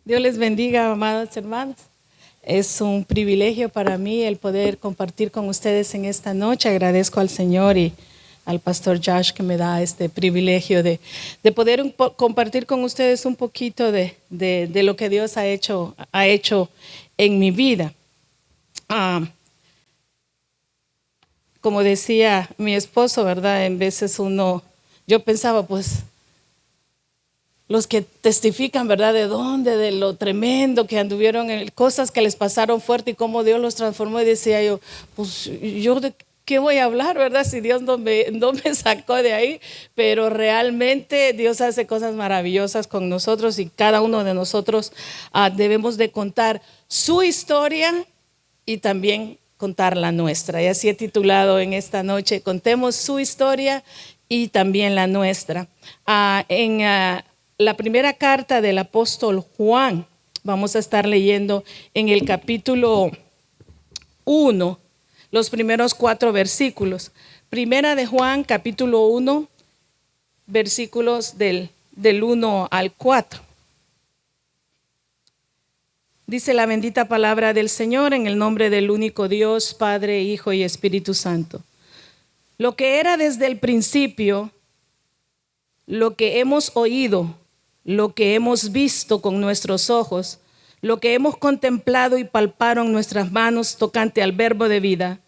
Dios les bendiga, amados hermanos. Es un privilegio para mí el poder compartir con ustedes en esta noche. Agradezco al Señor y al pastor Josh que me da este privilegio de poder compartir con ustedes un poquito de lo que Dios ha hecho en mi vida. Como decía mi esposo, ¿verdad? En veces yo pensaba, pues, los que testifican, ¿verdad? De dónde, de lo tremendo que anduvieron, cosas que les pasaron fuerte y cómo Dios los transformó. Y decía yo, pues yo de qué voy a hablar, ¿verdad? Si Dios no me sacó de ahí. Pero realmente Dios hace cosas maravillosas con nosotros y cada uno de nosotros debemos de contar su historia y también contar la nuestra. Y así he titulado en esta noche, contemos su historia y también la nuestra. La primera carta del apóstol Juan, vamos a estar leyendo en el capítulo 1, los primeros 4 versículos. Primera de Juan, capítulo 1, versículos del 1 al 4. Dice la bendita palabra del Señor en el nombre del único Dios, Padre, Hijo y Espíritu Santo. Lo que era desde el principio, lo que hemos oído, lo que hemos visto con nuestros ojos, lo que hemos contemplado y palparon nuestras manos tocante al verbo de vida,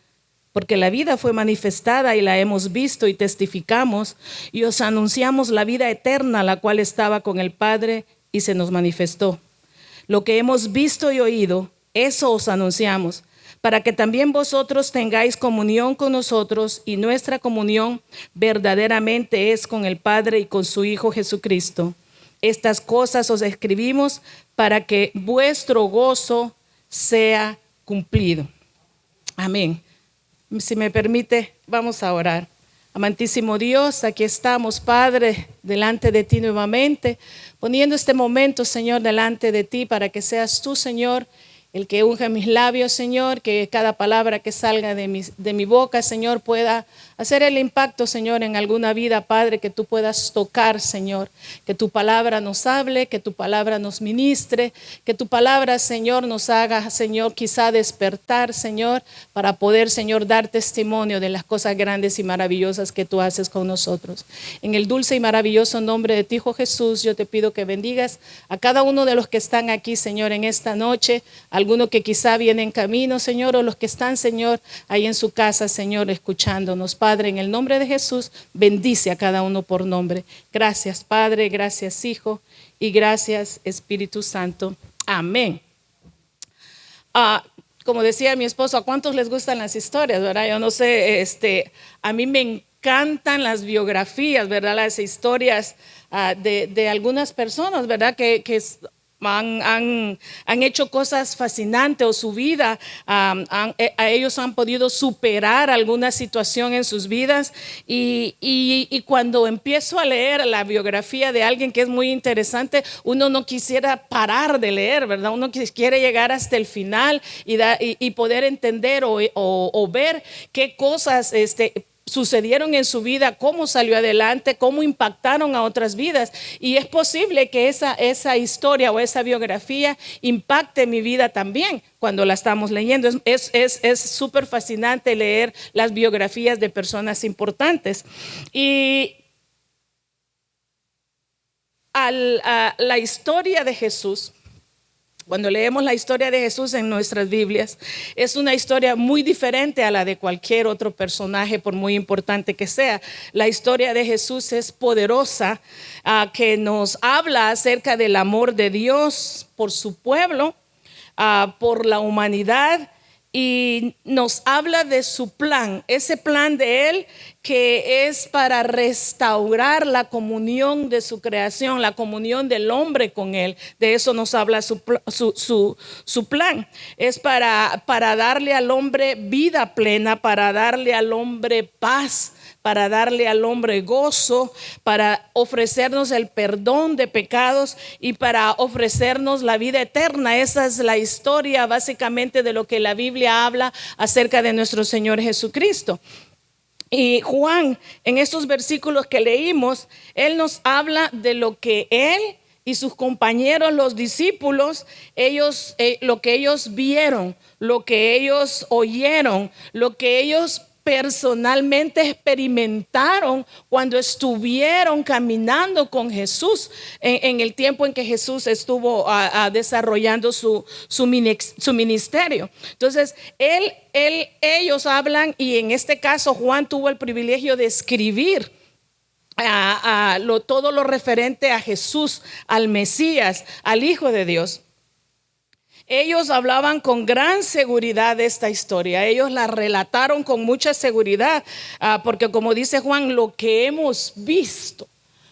porque la vida fue manifestada y la hemos visto y testificamos y os anunciamos la vida eterna, la cual estaba con el Padre y se nos manifestó. Lo que hemos visto y oído, eso os anunciamos, para que también vosotros tengáis comunión con nosotros, y nuestra comunión verdaderamente es con el Padre y con su Hijo Jesucristo. Estas cosas os escribimos para que vuestro gozo sea cumplido. Amén. Si me permite, vamos a orar. Amantísimo Dios, aquí estamos, Padre, delante de ti nuevamente, poniendo este momento, Señor, delante de ti para que seas tú, Señor, el que unja mis labios, Señor, que cada palabra que salga de mi boca, Señor, pueda hacer el impacto, Señor, en alguna vida, Padre, que tú puedas tocar, Señor, que tu palabra nos hable, que tu palabra nos ministre, que tu palabra, Señor, nos haga, Señor, quizá despertar, Señor, para poder, Señor, dar testimonio de las cosas grandes y maravillosas que tú haces con nosotros. En el dulce y maravilloso nombre de ti, Hijo Jesús, yo te pido que bendigas a cada uno de los que están aquí, Señor, en esta noche, alguno que quizá viene en camino, Señor, o los que están, Señor, ahí en su casa, Señor, escuchándonos. Padre, en el nombre de Jesús, bendice a cada uno por nombre. Gracias, Padre, gracias, Hijo, y gracias, Espíritu Santo. Amén. Como decía mi esposo, ¿a cuántos les gustan las historias, verdad? Yo no sé, a mí me encantan las biografías, ¿verdad? Las historias de algunas personas, ¿verdad? Que han hecho cosas fascinantes o su vida, ellos han podido superar alguna situación en sus vidas y cuando empiezo a leer la biografía de alguien que es muy interesante, uno no quisiera parar de leer, ¿verdad? Uno quiere llegar hasta el final y poder entender o ver qué cosas sucedieron en su vida, cómo salió adelante, cómo impactaron a otras vidas. Y es posible que esa historia o esa biografía impacte mi vida también cuando la estamos leyendo. Es súper fascinante leer las biografías de personas importantes. Y la historia de Jesús, cuando leemos la historia de Jesús en nuestras Biblias, es una historia muy diferente a la de cualquier otro personaje, por muy importante que sea. La historia de Jesús es poderosa, que nos habla acerca del amor de Dios por su pueblo, por la humanidad, y nos habla de su plan, ese plan de Él que es para restaurar la comunión de su creación, la comunión del hombre con Él. De eso nos habla su plan. Es para darle al hombre vida plena, para darle al hombre paz, para darle al hombre gozo, para ofrecernos el perdón de pecados y para ofrecernos la vida eterna. Esa es la historia básicamente de lo que la Biblia habla acerca de nuestro Señor Jesucristo. Y Juan, en estos versículos que leímos, él nos habla de lo que él y sus compañeros, los discípulos, ellos, lo que ellos vieron, lo que ellos oyeron, lo que ellos personalmente experimentaron cuando estuvieron caminando con Jesús en el tiempo en que Jesús estuvo desarrollando su ministerio. Entonces, ellos hablan, y en este caso Juan tuvo el privilegio de escribir todo lo referente a Jesús, al Mesías, al Hijo de Dios. Ellos hablaban con gran seguridad de esta historia. Ellos la relataron con mucha seguridad, porque como dice Juan, lo que hemos visto,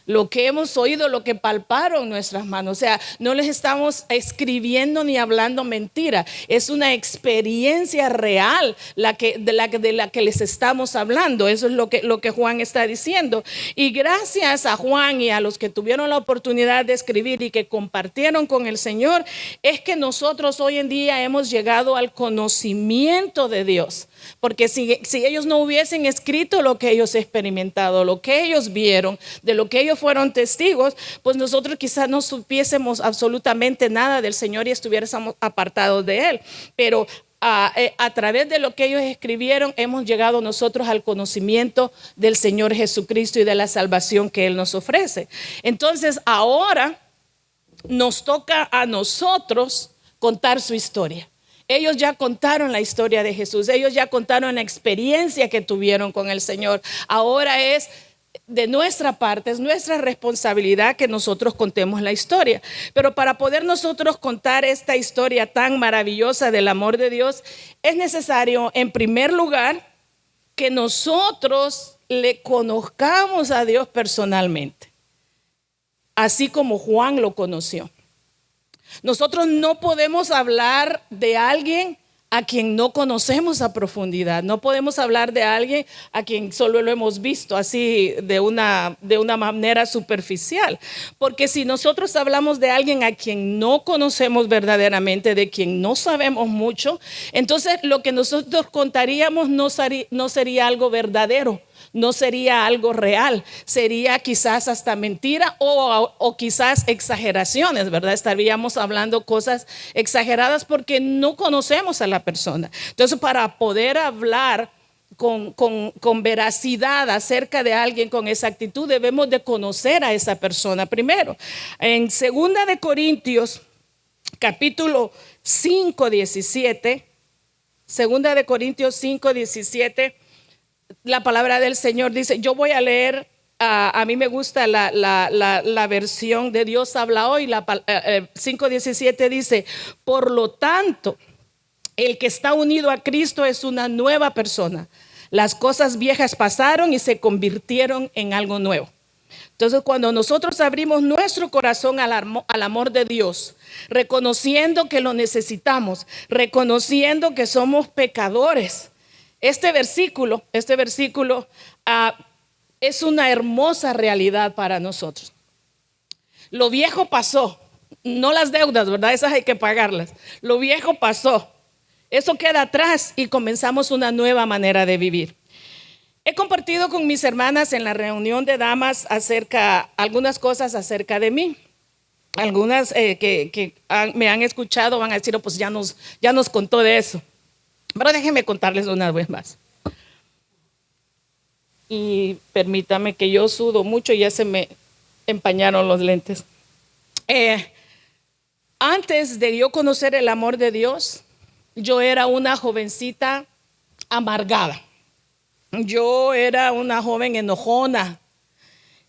lo que hemos oído, lo que palparon nuestras manos. O sea, no les estamos escribiendo ni hablando mentira. Es una experiencia real de la que les estamos hablando. Eso es lo que Juan está diciendo. Y gracias a Juan y a los que tuvieron la oportunidad de escribir y que compartieron con el Señor, es que nosotros hoy en día hemos llegado al conocimiento de Dios. Porque si ellos no hubiesen escrito lo que ellos experimentaron, lo que ellos vieron, de lo que ellos fueron testigos, pues nosotros quizás no supiésemos absolutamente nada del Señor y estuviésemos apartados de Él. Pero a través de lo que ellos escribieron, hemos llegado nosotros al conocimiento del Señor Jesucristo y de la salvación que Él nos ofrece. Entonces, ahora nos toca a nosotros contar su historia. Ellos ya contaron la historia de Jesús. Ellos ya contaron la experiencia que tuvieron con el Señor. Ahora es de nuestra parte, es nuestra responsabilidad que nosotros contemos la historia. Pero para poder nosotros contar esta historia tan maravillosa del amor de Dios, es necesario, en primer lugar, que nosotros le conozcamos a Dios personalmente, así como Juan lo conoció. Nosotros no podemos hablar de alguien a quien no conocemos a profundidad. No podemos hablar de alguien a quien solo lo hemos visto así de una manera superficial. Porque si nosotros hablamos de alguien a quien no conocemos verdaderamente, de quien no sabemos mucho, entonces lo que nosotros contaríamos no sería algo verdadero. No sería algo real, sería quizás hasta mentira o quizás exageraciones, ¿verdad? Estaríamos hablando cosas exageradas porque no conocemos a la persona. Entonces, para poder hablar con veracidad acerca de alguien con exactitud, debemos de conocer a esa persona primero. En 2 de Corintios, capítulo 5, 17, 2 de Corintios 5, 17, la palabra del Señor dice, yo voy a leer, a mí me gusta la versión de Dios habla hoy, 5:17 dice, por lo tanto, el que está unido a Cristo es una nueva persona. Las cosas viejas pasaron y se convirtieron en algo nuevo. Entonces, cuando nosotros abrimos nuestro corazón al amor de Dios, reconociendo que lo necesitamos, reconociendo que somos pecadores, este versículo es una hermosa realidad para nosotros. Lo viejo pasó, no las deudas, ¿verdad? Esas hay que pagarlas. Lo viejo pasó, eso queda atrás y comenzamos una nueva manera de vivir. He compartido con mis hermanas en la reunión de damas algunas cosas acerca de mí. Algunas que me han escuchado van a decir, pues ya nos contó de eso. Pero déjenme contarles una vez más. Y permítame que yo sudo mucho y ya se me empañaron los lentes. Antes de yo conocer el amor de Dios, yo era una jovencita amargada. Yo era una joven enojona,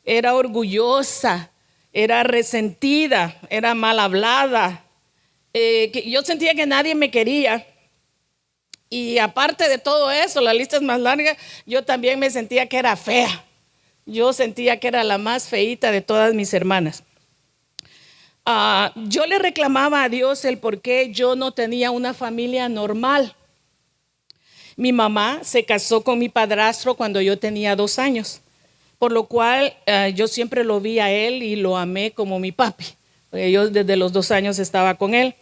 era orgullosa, era resentida, era mal hablada. Yo sentía que nadie me quería. Y aparte de todo eso, la lista es más larga, yo también me sentía que era fea. Yo sentía que era la más feíta de todas mis hermanas. Yo le reclamaba a Dios el por qué yo no tenía una familia normal. Mi mamá se casó con mi padrastro cuando yo tenía 2 años, por lo cual yo siempre lo vi a él y lo amé como mi papi. Yo desde los 2 años estaba con él.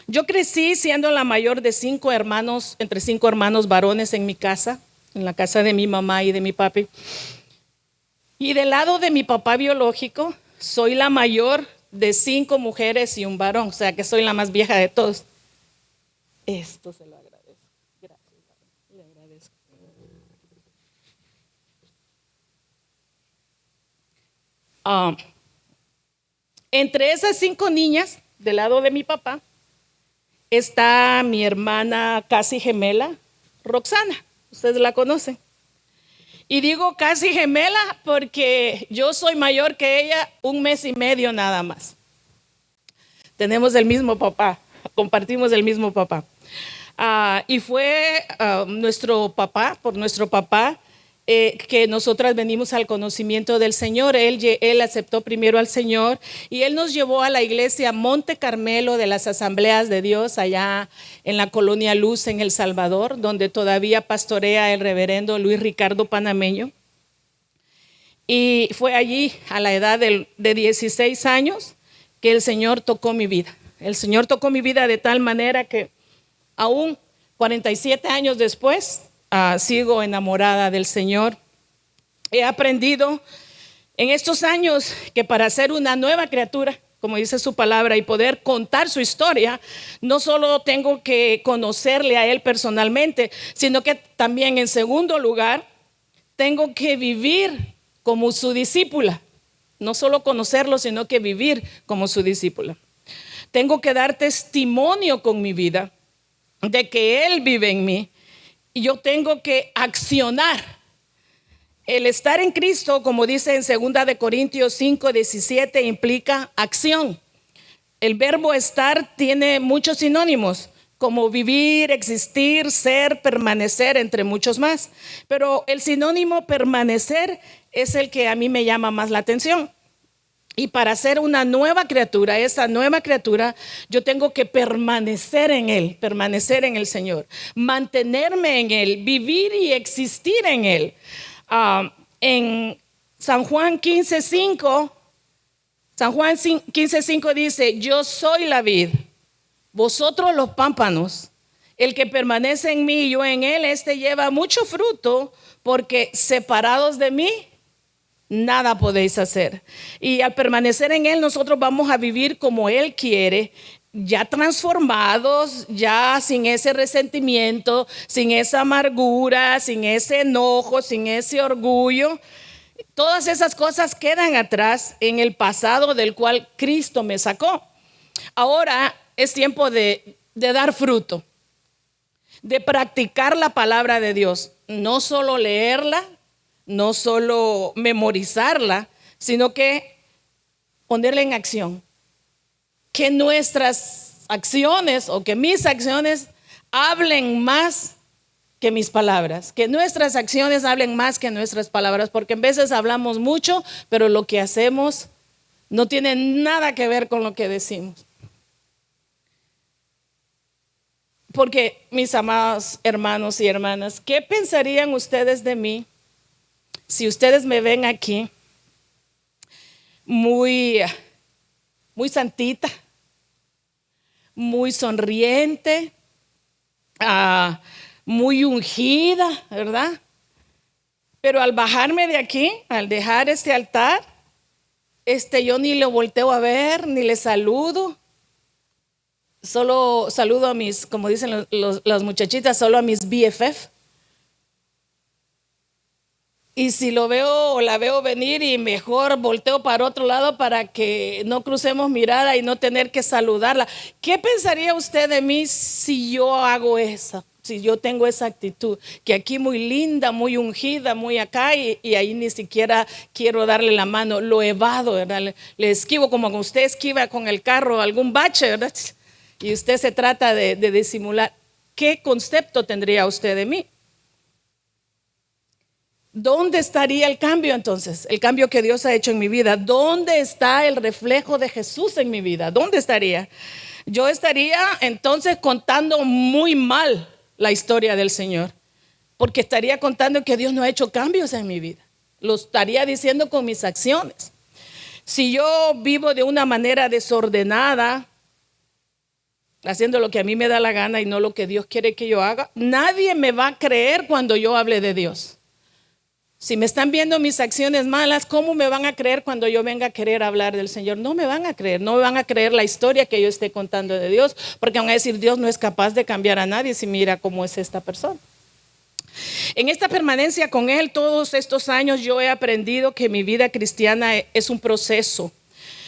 Yo crecí siendo la mayor de 5 hermanos, entre 5 hermanos varones en mi casa, en la casa de mi mamá y de mi papi. Y del lado de mi papá biológico, soy la mayor de 5 mujeres y un varón, o sea que soy la más vieja de todos. Esto se lo agradezco. Gracias, le agradezco. Entre esas 5 niñas, del lado de mi papá, está mi hermana casi gemela, Roxana. Ustedes la conocen. Y digo casi gemela porque yo soy mayor que ella 1 mes y medio nada más. Tenemos el mismo papá, compartimos el mismo papá. Y fue nuestro papá, por nuestro papá, que nosotras venimos al conocimiento del Señor. Él aceptó primero al Señor y Él nos llevó a la iglesia Monte Carmelo de las Asambleas de Dios, allá en la colonia Luz, en El Salvador, donde todavía pastorea el reverendo Luis Ricardo Panameño. Y fue allí, a la edad de 16 años, que el Señor tocó mi vida. El Señor tocó mi vida de tal manera que aún 47 años después, sigo enamorada del Señor. He aprendido en estos años que para ser una nueva criatura, como dice su palabra, y poder contar su historia, no solo tengo que conocerle a Él personalmente, sino que también en segundo lugar, tengo que vivir como su discípula. No solo conocerlo, sino que vivir como su discípula. Tengo que dar testimonio con mi vida de que Él vive en mí. Y yo tengo que accionar. El estar en Cristo, como dice en 2 de Corintios 5:17, implica acción. El verbo estar tiene muchos sinónimos, como vivir, existir, ser, permanecer, entre muchos más. Pero el sinónimo permanecer es el que a mí me llama más la atención. Y para ser una nueva criatura, esa nueva criatura, yo tengo que permanecer en Él, permanecer en el Señor, mantenerme en Él, vivir y existir en Él. En San Juan 15:5 dice: yo soy la vid, vosotros los pámpanos. El que permanece en mí y yo en Él, este lleva mucho fruto, porque separados de mí, nada podéis hacer. Y al permanecer en Él, nosotros vamos a vivir como Él quiere, ya transformados, ya sin ese resentimiento, sin esa amargura, sin ese enojo, sin ese orgullo. Todas esas cosas quedan atrás en el pasado del cual Cristo me sacó. Ahora es tiempo de dar fruto, de practicar la palabra de Dios, no solo leerla, no solo memorizarla, sino que ponerla en acción. Que nuestras acciones o que mis acciones hablen más que mis palabras. Que nuestras acciones hablen más que nuestras palabras, porque en veces hablamos mucho, pero lo que hacemos no tiene nada que ver con lo que decimos. Porque, mis amados hermanos y hermanas, ¿qué pensarían ustedes de mí si ustedes me ven aquí muy santita, muy sonriente, muy ungida, ¿verdad? Pero al bajarme de aquí, al dejar este altar, yo ni le volteo a ver, ni le saludo. Solo saludo a mis, como dicen las muchachitas, solo a mis BFF. Y si lo veo o la veo venir, y mejor volteo para otro lado para que no crucemos mirada y no tener que saludarla. ¿Qué pensaría usted de mí si yo hago eso? Si yo tengo esa actitud, que aquí muy linda, muy ungida, muy acá, y ahí ni siquiera quiero darle la mano, lo evado, ¿verdad? Le esquivo como usted esquiva con el carro algún bache, ¿verdad? Y usted se trata de disimular. ¿Qué concepto tendría usted de mí? ¿Dónde estaría el cambio entonces? El cambio que Dios ha hecho en mi vida. ¿Dónde está el reflejo de Jesús en mi vida? ¿Dónde estaría? Yo estaría entonces contando muy mal la historia del Señor, porque estaría contando que Dios no ha hecho cambios en mi vida. Lo estaría diciendo con mis acciones. Si yo vivo de una manera desordenada, haciendo lo que a mí me da la gana y no lo que Dios quiere que yo haga, nadie me va a creer cuando yo hable de Dios. Si me están viendo mis acciones malas, ¿cómo me van a creer cuando yo venga a querer hablar del Señor? No me van a creer, no me van a creer la historia que yo esté contando de Dios, porque van a decir, Dios no es capaz de cambiar a nadie si mira cómo es esta persona. En esta permanencia con Él todos estos años yo he aprendido que mi vida cristiana es un proceso.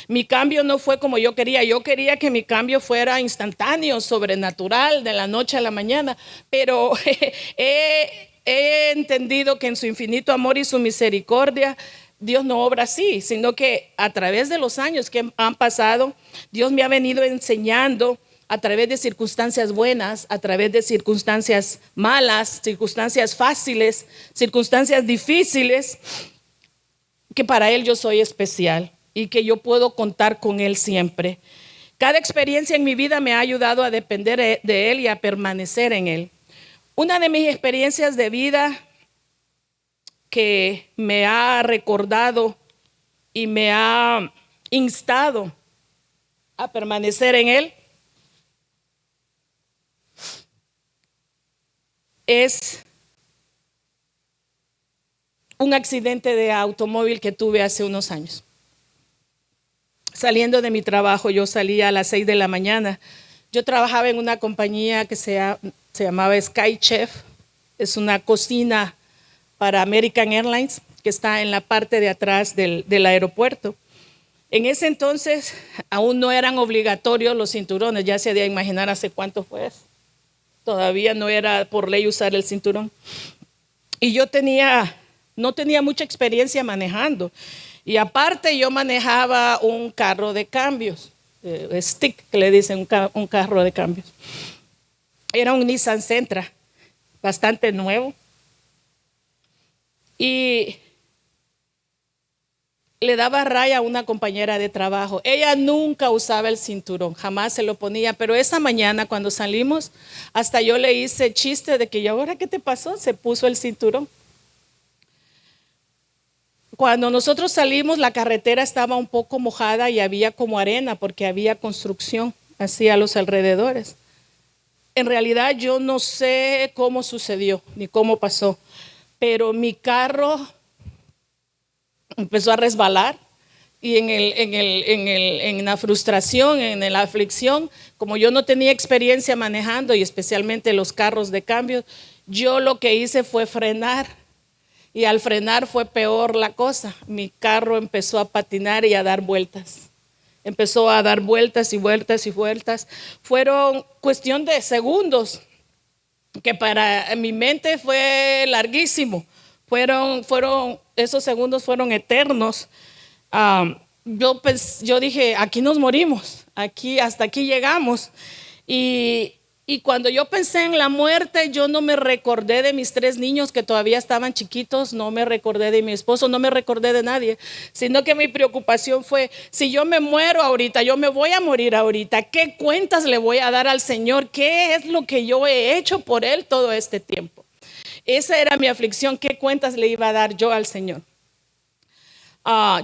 Mi cambio no fue como yo quería que mi cambio fuera instantáneo, sobrenatural, de la noche a la mañana, pero he entendido que en su infinito amor y su misericordia, Dios no obra así, sino que a través de los años que han pasado, Dios me ha venido enseñando a través de circunstancias buenas, a través de circunstancias malas, circunstancias fáciles, circunstancias difíciles, que para Él yo soy especial y que yo puedo contar con Él siempre. Cada experiencia en mi vida me ha ayudado a depender de Él y a permanecer en Él. Una de mis experiencias de vida que me ha recordado y me ha instado a permanecer en Él es un accidente de automóvil que tuve hace unos años. Saliendo de mi trabajo, yo salía a las 6 de la mañana. Yo trabajaba en una compañía que se llamaba Sky Chef. Es una cocina para American Airlines que está en la parte de atrás del aeropuerto. En ese entonces aún no eran obligatorios los cinturones. Ya se debe imaginar hace cuánto fue eso. Todavía no era por ley usar el cinturón. Y yo no tenía mucha experiencia manejando. Y aparte yo manejaba un carro de cambios, stick, que le dicen un carro de cambios. Era un Nissan Sentra, bastante nuevo. Y le daba raya a una compañera de trabajo. Ella nunca usaba el cinturón, jamás se lo ponía, pero esa mañana cuando salimos, hasta yo le hice chiste de que, ¿y ahora qué te pasó? Se puso el cinturón. Cuando nosotros salimos, la carretera estaba un poco mojada y había como arena porque había construcción así a los alrededores. En realidad yo no sé cómo sucedió ni cómo pasó, pero mi carro empezó a resbalar y en la frustración, en la aflicción, como yo no tenía experiencia manejando y especialmente los carros de cambio, yo lo que hice fue frenar. Y al frenar fue peor la cosa. Mi carro empezó a patinar y a dar vueltas. Empezó a dar vueltas y vueltas y vueltas. Fueron cuestión de segundos, que para mi mente fue larguísimo. Esos segundos fueron eternos. Yo dije, aquí nos morimos, hasta aquí llegamos. Y cuando yo pensé en la muerte, yo no me recordé de mis 3 niños que todavía estaban chiquitos, no me recordé de mi esposo, no me recordé de nadie, sino que mi preocupación fue, si yo me muero ahorita, yo me voy a morir ahorita, ¿qué cuentas le voy a dar al Señor? ¿Qué es lo que yo he hecho por Él todo este tiempo? Esa era mi aflicción, ¿qué cuentas le iba a dar yo al Señor?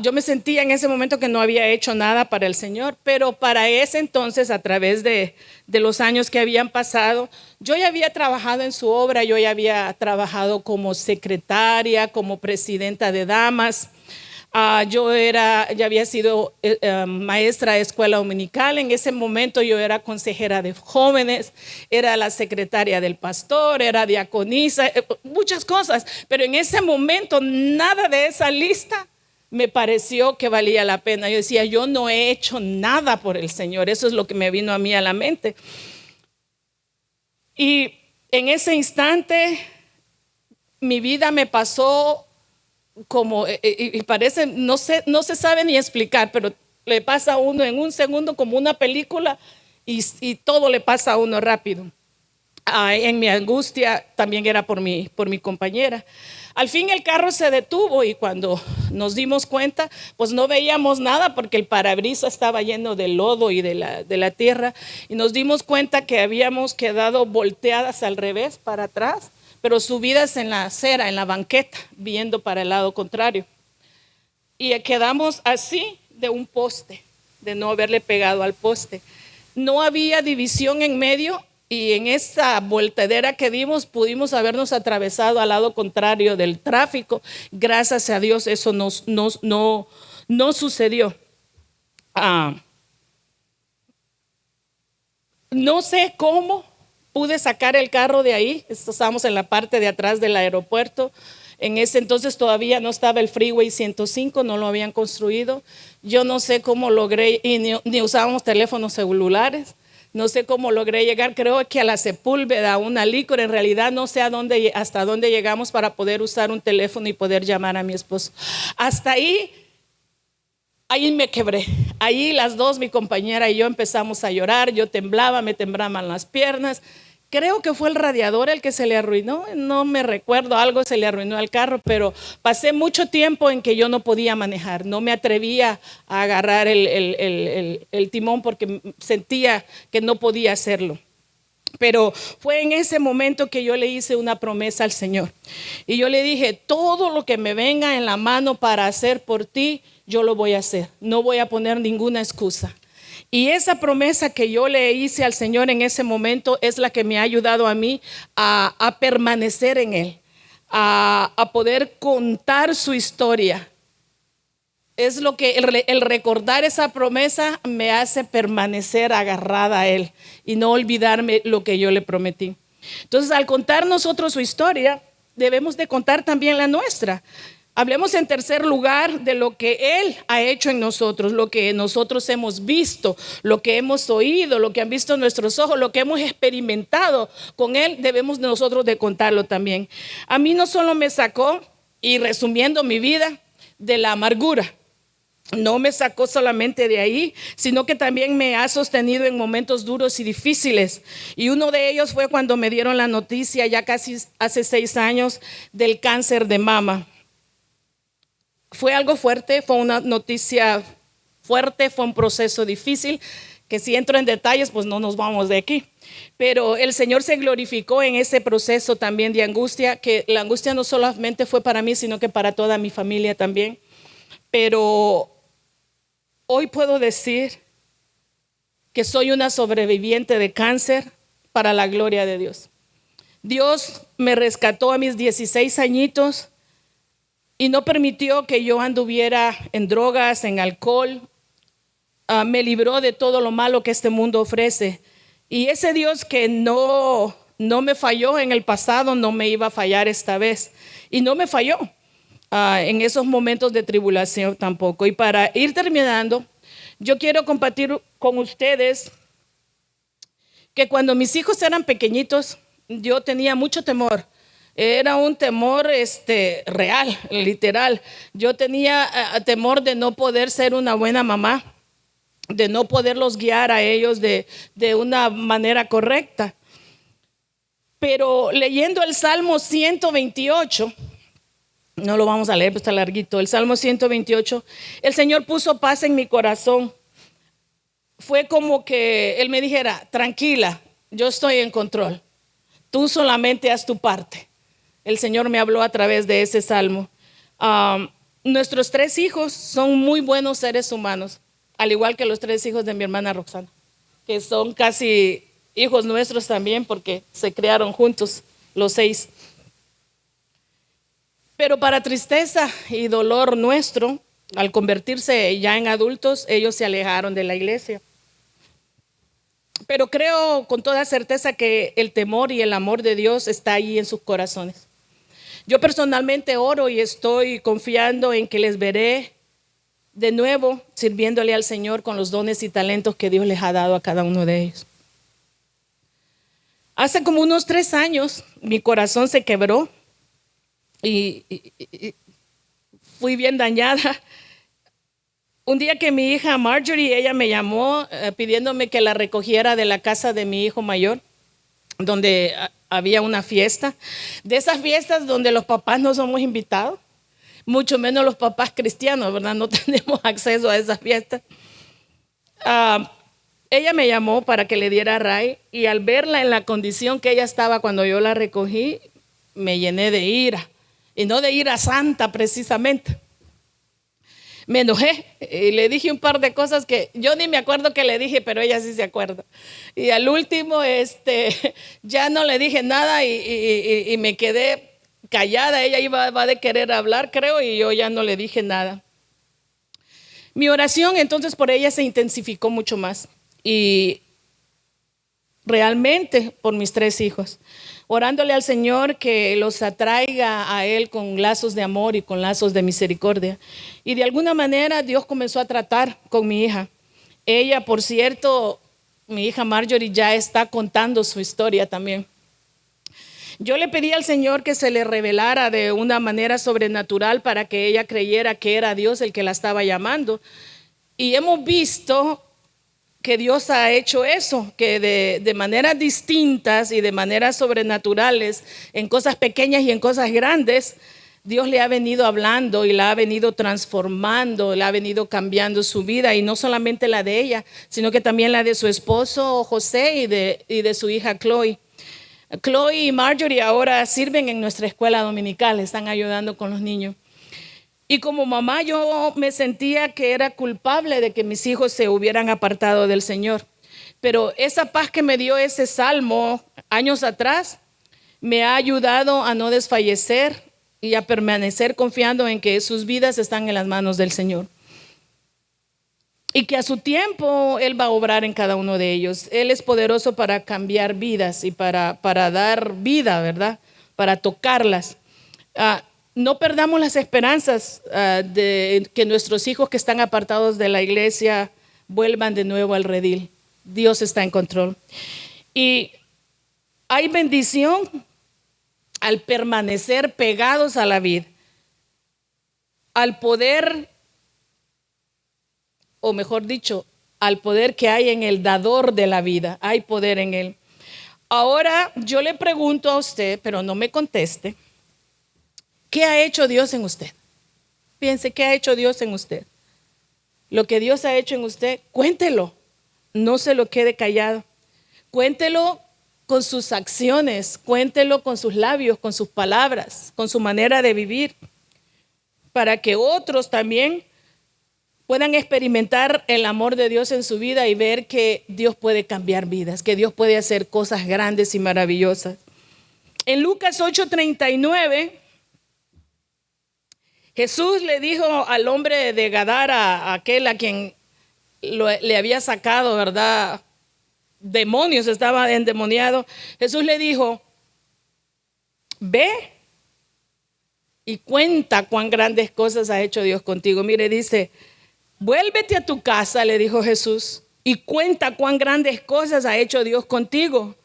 Yo me sentía en ese momento que no había hecho nada para el Señor, pero para ese entonces, a través de los años que habían pasado, yo ya había trabajado en su obra, yo ya había trabajado como secretaria, como presidenta de damas. Ya había sido maestra de escuela dominical. En ese momento yo era consejera de jóvenes, era la secretaria del pastor, era diaconisa, muchas cosas, pero en ese momento nada de esa lista me pareció que valía la pena. Yo decía, yo no he hecho nada por el Señor. Eso es lo que me vino a mí a la mente. Y en ese instante, mi vida me pasó como, y parece, no se sabe ni explicar, pero le pasa a uno en un segundo como una película y todo le pasa a uno rápido. En mi angustia también era por mi compañera. Al fin el carro se detuvo y cuando nos dimos cuenta, pues no veíamos nada porque el parabrisas estaba lleno de lodo y de la tierra, y nos dimos cuenta que habíamos quedado volteadas al revés, para atrás, pero subidas en la acera, en la banqueta, viendo para el lado contrario. Y quedamos así de un poste, de no haberle pegado al poste. No había división en medio Y en esa voltadera que dimos pudimos habernos atravesado al lado contrario del tráfico. Gracias a Dios eso no sucedió. No sé cómo pude sacar el carro de ahí. Estábamos en la parte de atrás del aeropuerto. En ese entonces todavía no estaba el Freeway 105, no lo habían construido. Yo no sé cómo logré, y ni usábamos teléfonos celulares. No sé cómo logré llegar, creo que a la Sepúlveda, a una licor. En realidad no sé hasta dónde llegamos para poder usar un teléfono y poder llamar a mi esposo. Hasta ahí me quebré. Ahí las dos, mi compañera y yo, empezamos a llorar. Yo temblaba, me temblaban las piernas. Creo que fue el radiador el que se le arruinó, no me recuerdo, algo se le arruinó al carro, pero pasé mucho tiempo en que yo no podía manejar, no me atrevía a agarrar el timón porque sentía que no podía hacerlo. Pero fue en ese momento que yo le hice una promesa al Señor. Y yo le dije, todo lo que me venga en la mano para hacer por ti, yo lo voy a hacer. No voy a poner ninguna excusa. Y esa promesa que yo le hice al Señor en ese momento es la que me ha ayudado a mí a permanecer en Él, a poder contar su historia. Es lo que el recordar esa promesa me hace permanecer agarrada a Él y no olvidarme lo que yo le prometí. Entonces, al contar nosotros su historia, debemos de contar también la nuestra. Hablemos en tercer lugar de lo que Él ha hecho en nosotros, lo que nosotros hemos visto, lo que hemos oído, lo que han visto nuestros ojos, lo que hemos experimentado con Él, debemos nosotros de contarlo también. A mí no solo me sacó, y resumiendo mi vida, de la amargura. No me sacó solamente de ahí, sino que también me ha sostenido en momentos duros y difíciles. Y uno de ellos fue cuando me dieron la noticia, ya casi hace 6 años, del cáncer de mama. Fue algo fuerte, fue una noticia fuerte, fue un proceso difícil, que si entro en detalles, pues no nos vamos de aquí. Pero el Señor se glorificó en ese proceso también de angustia, que la angustia no solamente fue para mí, sino que para toda mi familia también. Pero hoy puedo decir que soy una sobreviviente de cáncer para la gloria de Dios. Dios me rescató a mis 16 añitos y no permitió que yo anduviera en drogas, en alcohol. Me libró de todo lo malo que este mundo ofrece. Y ese Dios que no me falló en el pasado, no me iba a fallar esta vez. Y no me falló en esos momentos de tribulación tampoco. Y para ir terminando, yo quiero compartir con ustedes que cuando mis hijos eran pequeñitos, yo tenía mucho temor. Era un temor real, literal. Yo tenía temor de no poder ser una buena mamá, de no poderlos guiar a ellos de una manera correcta. Pero leyendo el Salmo 128, no lo vamos a leer, pues está larguito. El Salmo 128, el Señor puso paz en mi corazón. Fue como que Él me dijera, tranquila, yo estoy en control. Tú solamente haz tu parte. El Señor me habló a través de ese salmo. Nuestros 3 hijos son muy buenos seres humanos, al igual que los 3 hijos de mi hermana Roxana, que son casi hijos nuestros también porque se criaron juntos los 6. Pero para tristeza y dolor nuestro, al convertirse ya en adultos, ellos se alejaron de la iglesia. Pero creo con toda certeza que el temor y el amor de Dios está ahí en sus corazones. Yo personalmente oro y estoy confiando en que les veré de nuevo sirviéndole al Señor con los dones y talentos que Dios les ha dado a cada uno de ellos. Hace como unos 3 años mi corazón se quebró y fui bien dañada. Un día que mi hija Marjorie, ella me llamó pidiéndome que la recogiera de la casa de mi hijo mayor, donde había una fiesta, de esas fiestas donde los papás no somos invitados, mucho menos los papás cristianos, ¿verdad? No tenemos acceso a esas fiestas. Ella me llamó para que le diera ray y al verla en la condición que ella estaba cuando yo la recogí, me llené de ira, y no de ira santa precisamente. me enojé y le dije un par de cosas que yo ni me acuerdo que le dije, pero ella sí se acuerda. Y al último, ya no le dije nada y me quedé callada. Ella va de querer hablar, creo, y yo ya no le dije nada. Mi oración entonces por ella se intensificó mucho más. Y realmente por mis 3 hijos, orándole al Señor que los atraiga a Él con lazos de amor y con lazos de misericordia. Y de alguna manera Dios comenzó a tratar con mi hija. Ella, por cierto, mi hija Marjorie ya está contando su historia también. Yo le pedí al Señor que se le revelara de una manera sobrenatural para que ella creyera que era Dios el que la estaba llamando. Y hemos visto que Dios ha hecho eso, que de maneras distintas y de maneras sobrenaturales, en cosas pequeñas y en cosas grandes, Dios le ha venido hablando y la ha venido transformando, le ha venido cambiando su vida, y no solamente la de ella, sino que también la de su esposo José y de su hija Chloe. Chloe y Marjorie ahora sirven en nuestra escuela dominical, están ayudando con los niños. Y como mamá yo me sentía que era culpable de que mis hijos se hubieran apartado del Señor. Pero esa paz que me dio ese salmo años atrás me ha ayudado a no desfallecer y a permanecer confiando en que sus vidas están en las manos del Señor. Y que a su tiempo Él va a obrar en cada uno de ellos. Él es poderoso para cambiar vidas y para dar vida, ¿verdad? Para tocarlas. No perdamos las esperanzas de que nuestros hijos que están apartados de la iglesia vuelvan de nuevo al redil. Dios está en control. Y hay bendición al permanecer pegados a la vid, al poder, o mejor dicho, al poder que hay en el dador de la vida. Hay poder en él. Ahora yo le pregunto a usted, pero no me conteste, ¿qué ha hecho Dios en usted? Piense, ¿qué ha hecho Dios en usted? Lo que Dios ha hecho en usted, cuéntelo. No se lo quede callado. Cuéntelo con sus acciones, cuéntelo con sus labios, con sus palabras, con su manera de vivir, para que otros también puedan experimentar el amor de Dios en su vida y ver que Dios puede cambiar vidas, que Dios puede hacer cosas grandes y maravillosas. En Lucas 8:39, Jesús le dijo al hombre de Gadara, aquel a quien le había sacado, ¿verdad?, demonios, estaba endemoniado. Jesús le dijo, ve y cuenta cuán grandes cosas ha hecho Dios contigo. Mire, dice, vuélvete a tu casa, le dijo Jesús, y cuenta cuán grandes cosas ha hecho Dios contigo.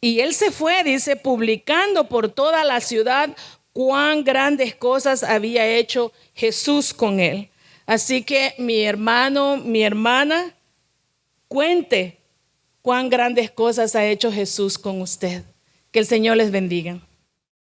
Y él se fue, dice, publicando por toda la ciudad cuán grandes cosas había hecho Jesús con él. Así que mi hermano, mi hermana, cuente cuán grandes cosas ha hecho Jesús con usted. Que el Señor les bendiga.